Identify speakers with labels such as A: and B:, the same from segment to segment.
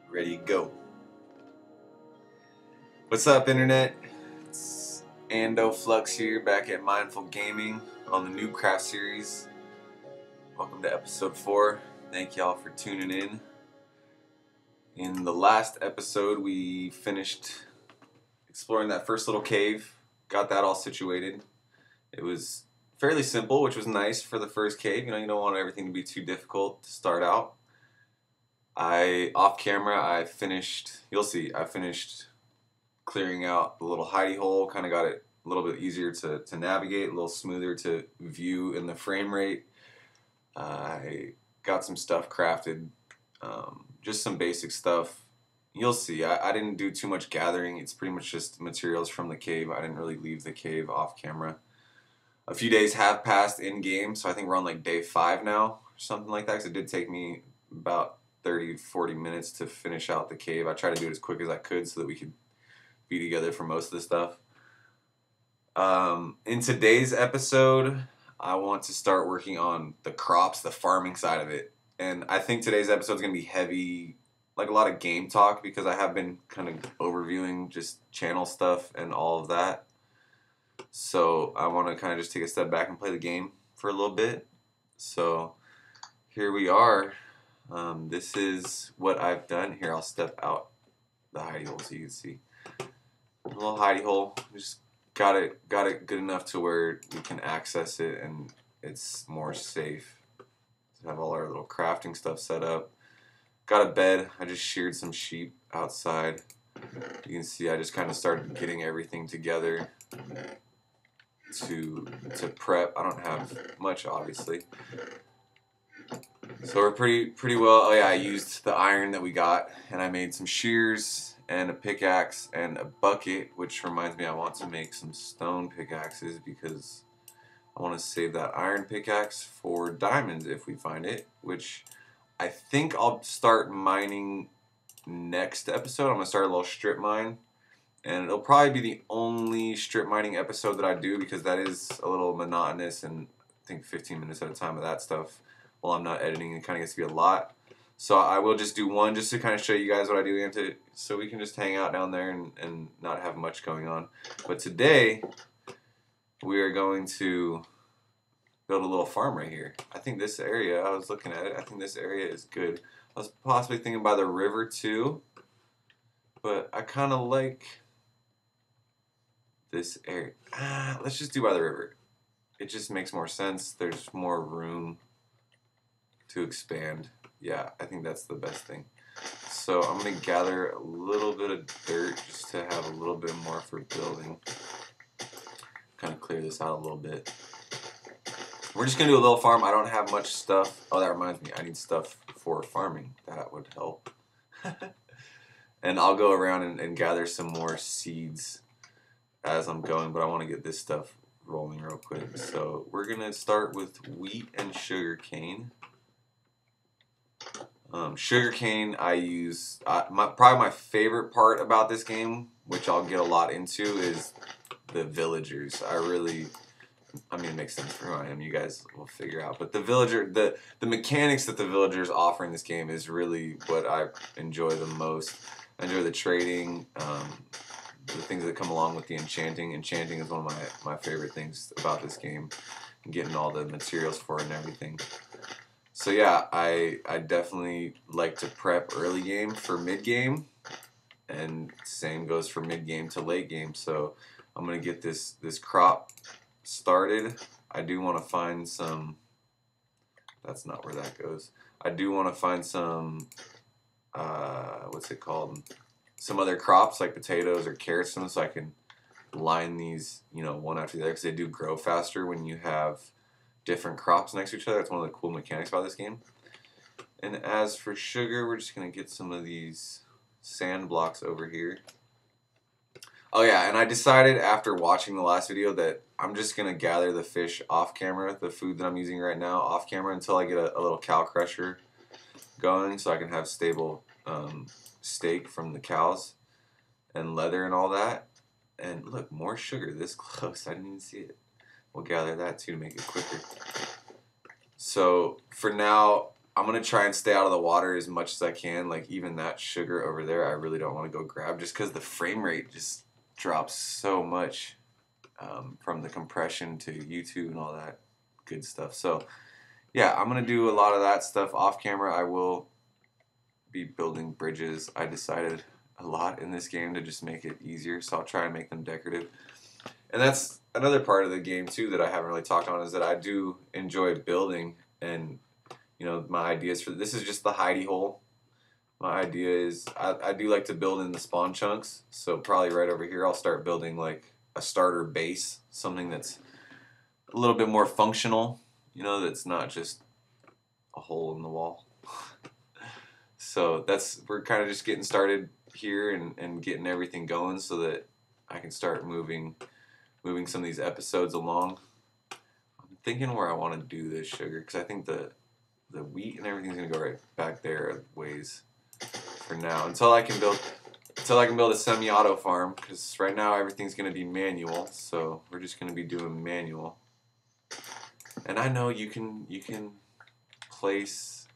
A: Ready, go. What's up, Internet? It's Ando Flux here, back at Mindful Gaming on the NoobCraft series. Welcome to episode 4. Thank y'all for tuning in. In the last episode, we finished exploring that first little cave, got that all situated. It was fairly simple, which was nice for the first cave. You don't want everything to be too difficult to start out. Off camera, I finished clearing out the little hidey hole, kind of got it a little bit easier to navigate, a little smoother to view in the frame rate. I got some stuff crafted, just some basic stuff. You'll see, I didn't do too much gathering. It's pretty much just materials from the cave. I didn't really leave the cave off camera. A few days have passed in game, so I think we're on like day 5 now, or something like that, because it did take me about 30-40 minutes to finish out the cave. I tried to do it as quick as I could so that we could be together for most of the stuff. In today's episode, I want to start working on the crops, the farming side of it. And I think today's episode is going to be heavy, like a lot of game talk, because I have been kind of overviewing just channel stuff and all of that. So I want to kind of just take a step back and play the game for a little bit. So here we are. This is what I've done. Here, I'll step out the hidey hole so you can see. A little hidey hole. Just got it good enough to where we can access it and it's more safe. So have all our little crafting stuff set up. Got a bed. I just sheared some sheep outside. You can see I just kind of started getting everything together to prep. I don't have much, obviously. So we're pretty well. Oh yeah, I used the iron that we got, and I made some shears and a pickaxe and a bucket, which reminds me I want to make some stone pickaxes because I want to save that iron pickaxe for diamonds if we find it, which I think I'll start mining next episode. I'm going to start a little strip mine, and it'll probably be the only strip mining episode that I do because that is a little monotonous, and I think 15 minutes at a time of that stuff while I'm not editing. It kind of gets to be a lot. So I will just do one just to kind of show you guys what I do, so we can just hang out down there and not have much going on. But today, we are going to build a little farm right here. I think this area, I was looking at it, I think this area is good. I was possibly thinking by the river too, but I kind of like this area. Let's just do by the river. It just makes more sense. There's more room to expand. Yeah, I think that's the best thing. So I'm going to gather a little bit of dirt just to have a little bit more for building. Kind of clear this out a little bit. We're just going to do a little farm. I don't have much stuff. Oh, that reminds me. I need stuff for farming. That would help. And I'll go around and gather some more seeds as I'm going, but I want to get this stuff rolling real quick. So we're going to start with wheat and sugar cane. Sugarcane I use, probably my favorite part about this game, which I'll get a lot into, is the villagers. I mean, it makes sense for who I am, you guys will figure out. But the mechanics that the villagers offer in this game is really what I enjoy the most. I enjoy the trading, the things that come along with the enchanting. Enchanting is one of my favorite things about this game, and getting all the materials for it and everything. So yeah, I definitely like to prep early game for mid game, and same goes for mid game to late game. So I'm gonna get this crop started. I do want to find some. That's not where that goes. I do want to find some. What's it called? Some other crops like potatoes or carrots, so I can line these, one after the other, because they do grow faster when you have different crops next to each other. That's one of the cool mechanics about this game. And as for sugar, we're just going to get some of these sand blocks over here. Oh yeah, and I decided after watching the last video that I'm just going to gather the fish off camera, the food that I'm using right now off camera, until I get a little cow crusher going, so I can have stable steak from the cows and leather and all that. And look, more sugar this close. I didn't even see it. We'll gather that too to make it quicker. So for now, I'm gonna try and stay out of the water as much as I can. Like even that sugar over there, I really don't want to go grab just because the frame rate just drops so much from the compression to YouTube and all that good stuff. So yeah, I'm gonna do a lot of that stuff off camera. I will be building bridges. I decided a lot in this game to just make it easier, so I'll try and make them decorative. And that's another part of the game too that I haven't really talked on, is that I do enjoy building. And you know, my ideas for this is just the hidey-hole. My idea is I do like to build in the spawn chunks, so probably right over here I'll start building like a starter base, something that's a little bit more functional, you know, that's not just a hole in the wall. So we're kind of just getting started here and getting everything going so that I can start moving some of these episodes along. I'm thinking where I want to do this sugar, because I think the wheat and everything's gonna go right back there a ways for now until I can build a semi-auto farm, because right now everything's gonna be manual, so we're just gonna be doing manual. And I know you can place.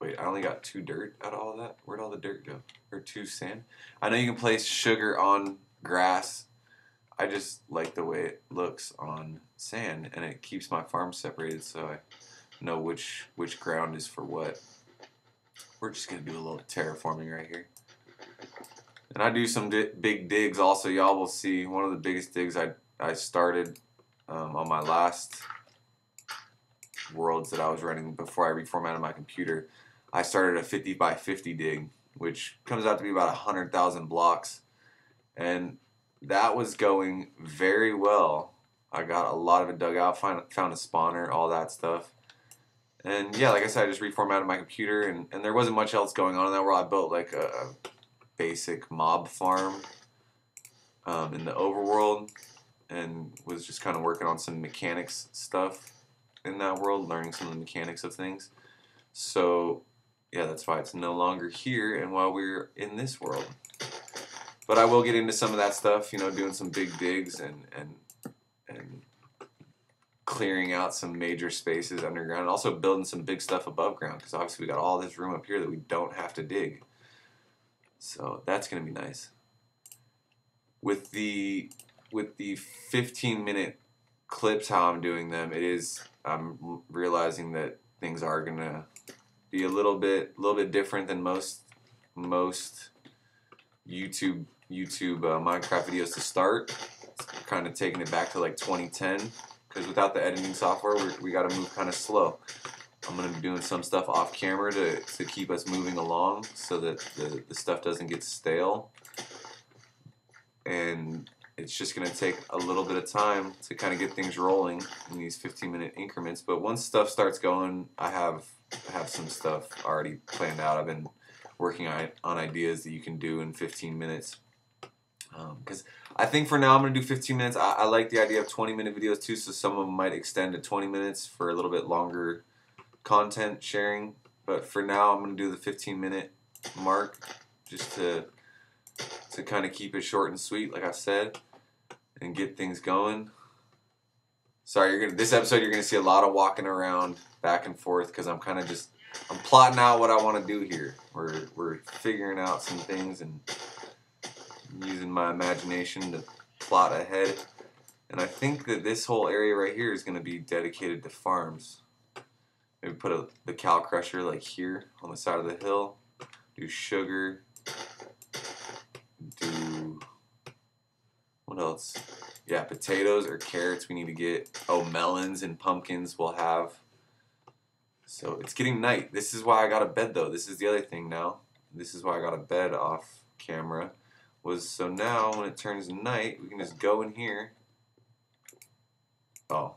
A: Wait, I only got 2 dirt out of all that. Where'd all the dirt go? Or 2 sand? I know you can place sugar on grass. I just like the way it looks on sand, and it keeps my farm separated, so I know which ground is for what. We're just gonna do a little terraforming right here, and I do some big digs also. Y'all will see one of the biggest digs I started on my last worlds that I was running before I reformatted my computer. I started a 50 by 50 dig, which comes out to be about 100,000 blocks, and that was going very well. I got a lot of it dug out, found a spawner, all that stuff. And yeah, like I said, I just reformatted my computer, and there wasn't much else going on in that world. I built like a basic mob farm in the overworld, and was just kind of working on some mechanics stuff in that world, learning some of the mechanics of things. So yeah, that's why it's no longer here and while we're in this world. But I will get into some of that stuff, you know, doing some big digs and clearing out some major spaces underground, and also building some big stuff above ground, because obviously we got all this room up here that we don't have to dig. So that's gonna be nice. With the 15-minute clips, how I'm doing them, I'm realizing that things are gonna be a little bit different than most YouTube Minecraft videos to start. It's kind of taking it back to like 2010, because without the editing software, we got to move kind of slow. I'm going to be doing some stuff off camera to keep us moving along, so that the stuff doesn't get stale. And it's just going to take a little bit of time to kind of get things rolling in these 15-minute increments. But once stuff starts going, I have some stuff already planned out. I've been working on ideas that you can do in 15 minutes. Because I think for now I'm going to do 15 minutes. I like the idea of 20-minute videos too, so some of them might extend to 20 minutes for a little bit longer content sharing. But for now I'm going to do the 15-minute mark, just to kind of keep it short and sweet, like I said, and get things going. Sorry, this episode you're going to see a lot of walking around back and forth, because I'm kind of just plotting out what I want to do here. We're figuring out some things and using my imagination to plot ahead. And I think that this whole area right here is going to be dedicated to farms. Maybe put the cow crusher like here on the side of the hill. Do sugar. Do what else? Yeah, potatoes or carrots we need to get. Oh, melons and pumpkins we'll have. So it's getting night. This is why I got a bed though. This is the other thing now. This is why I got a bed off camera. So now when it turns night, we can just go in here. Oh,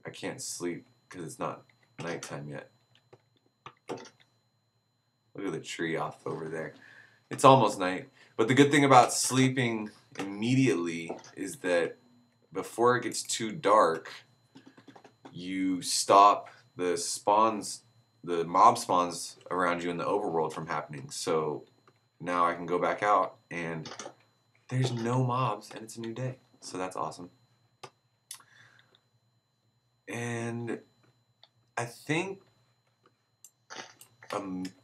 A: I can't sleep because it's not nighttime yet. Look at the tree off over there. It's almost night. But the good thing about sleeping immediately is that before it gets too dark, you stop the mob spawns around you in the overworld from happening. So now I can go back out and there's no mobs and it's a new day. So that's awesome. And I think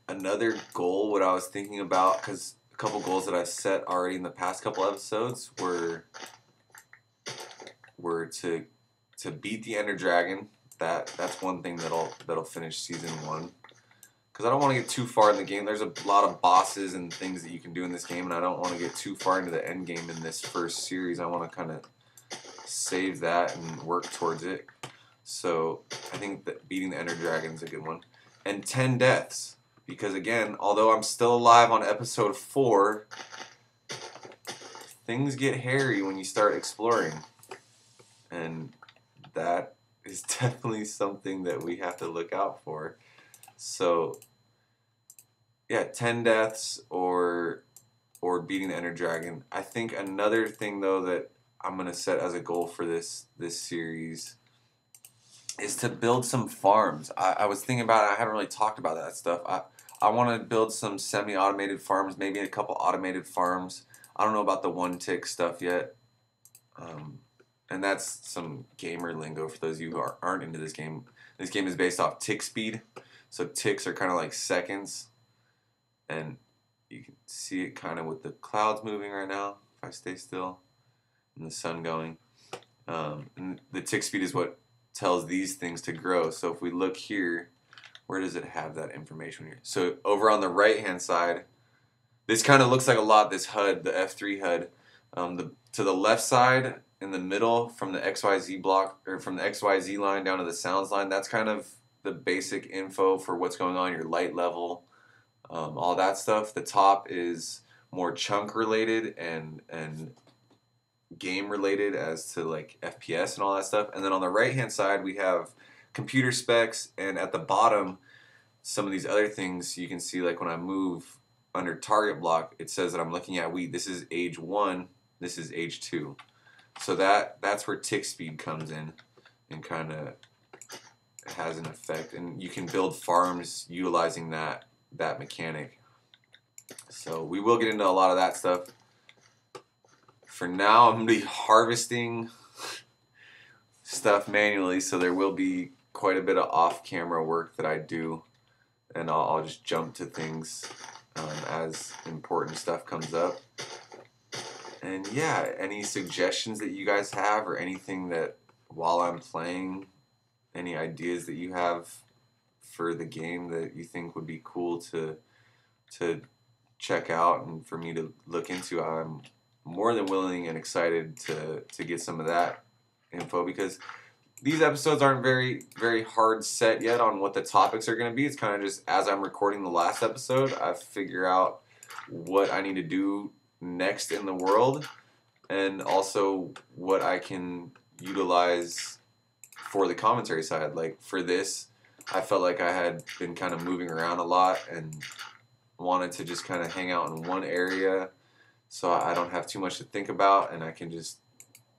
A: another goal, what I was thinking about, because a couple goals that I set already in the past couple episodes were to beat the Ender Dragon. That's one thing that'll finish season 1. Because I don't want to get too far in the game. There's a lot of bosses and things that you can do in this game, and I don't want to get too far into the end game in this first series. I want to kind of save that and work towards it. So I think that beating the Ender Dragon is a good one. And 10 deaths. Because again, although I'm still alive on episode 4, things get hairy when you start exploring. And that is definitely something that we have to look out for. So yeah, 10 deaths or beating the Ender Dragon. I think another thing though that I'm gonna set as a goal for this series is to build some farms. I was thinking about it. I haven't really talked about that stuff. I want to build some semi-automated farms, maybe a couple automated farms. I don't know about the one tick stuff yet. And that's some gamer lingo for those of you who aren't into this game. This game is based off tick speed. So ticks are kind of like seconds. And you can see it kind of with the clouds moving right now, if I stay still, and the sun going. And the tick speed is what tells these things to grow. So if we look here, where does it have that information here? So over on the right hand side, this kind of looks like a lot, this HUD, the F3 HUD. To the left side, in the middle, from the XYZ block, or from the XYZ line down to the sounds line, that's kind of the basic info for what's going on, your light level, all that stuff. The top is more chunk related and game related as to like FPS and all that stuff. And then on the right hand side we have computer specs, and at the bottom some of these other things you can see, like when I move under target block, it says that I'm looking at wheat. This is age 1, this is age 2. So that's where tick speed comes in and kind of has an effect, and you can build farms utilizing that mechanic. So we will get into a lot of that stuff. For now, I'm going to be harvesting stuff manually, so there will be quite a bit of off-camera work that I do, and I'll just jump to things as important stuff comes up. And yeah, any suggestions that you guys have, or anything that while I'm playing, any ideas that you have for the game that you think would be cool to check out and for me to look into, I'm more than willing and excited to get some of that info, because these episodes aren't very hard set yet on what the topics are going to be. It's kind of just as I'm recording the last episode, I figure out what I need to do next in the world, and also what I can utilize for the commentary side. Like for this, I felt like I had been kind of moving around a lot and wanted to just kind of hang out in one area so I don't have too much to think about, and I can just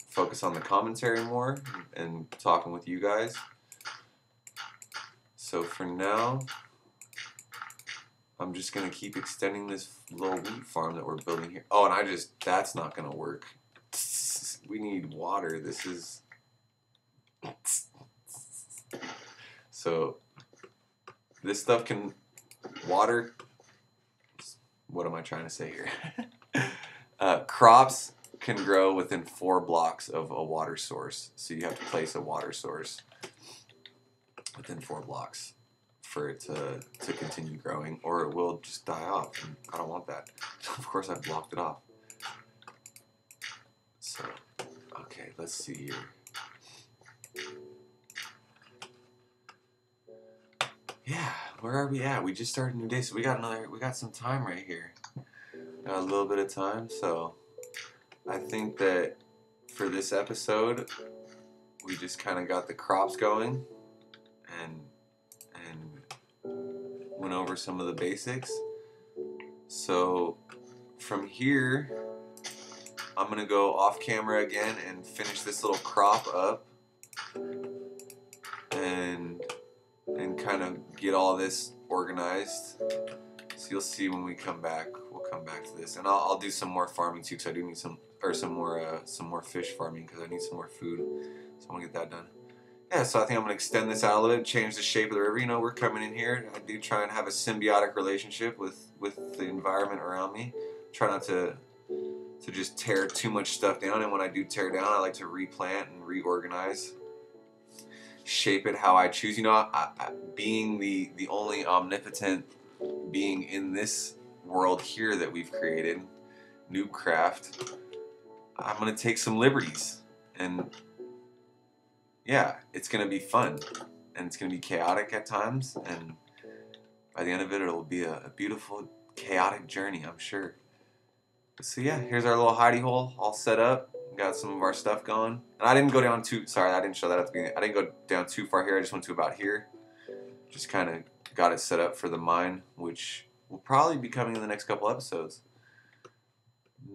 A: focus on the commentary more and talking with you guys. So for now, I'm just going to keep extending this little wheat farm that we're building here. Oh, and that's not going to work. We need water. This is... So this stuff can... Water... What am I trying to say here? Crops can grow within 4 blocks of a water source. So you have to place a water source within 4 blocks for it to continue growing, or it will just die off. And I don't want that. Of course I blocked it off. So, okay, let's see here. Yeah, where are we at? We just started a new day, so we got some time right here. Got a little bit of time, so I think that for this episode, we just kind of got the crops going and went over some of the basics. So from here, I'm gonna go off camera again and finish this little crop up and kind of get all this organized. So you'll see when we come back. We'll come back to this, and I'll do some more farming too, because I do need some more fish farming, because I need some more food. So I want to get that done. yeah, so I think I'm gonna extend this out a little bit, change the shape of the river. You know, we're coming in here. I do try and have a symbiotic relationship with the environment around me. Try not to just tear too much stuff down, and when I do tear down, I like to replant and reorganize, shape it how I choose. You know, being the only omnipotent being in this world here that we've created, NoobCraft, I'm gonna take some liberties, and yeah, it's gonna be fun, and it's gonna be chaotic at times, and by the end of it, it'll be a beautiful, chaotic journey, I'm sure. So yeah, here's our little hidey hole all set up. Got some of our stuff going. And I didn't go down too, sorry, I didn't show that at the beginning. I didn't go down too far here. I just went to about here. Just kind of got it set up for the mine, which will probably be coming in the next couple episodes.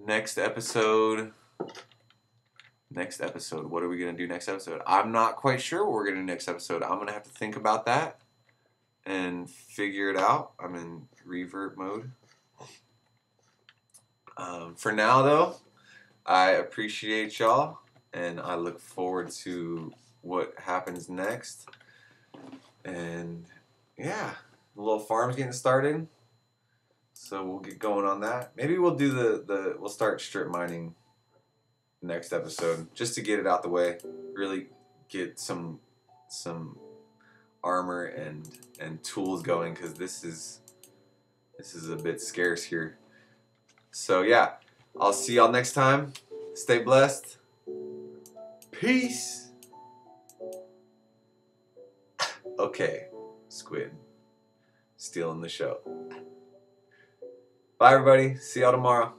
A: Next episode, what are we going to do next episode? I'm not quite sure what we're going to do next episode. I'm going to have to think about that and figure it out. I'm in revert mode. For now, though, I appreciate y'all, and I look forward to what happens next. And yeah, the little farm's getting started, so we'll get going on that. Maybe we'll do we'll start strip mining next episode just to get it out the way. Really get some armor and tools going, because this is a bit scarce here. So yeah, I'll see y'all next time. Stay blessed. Peace. Okay, Squid. Stealing the show. Bye everybody. See y'all tomorrow.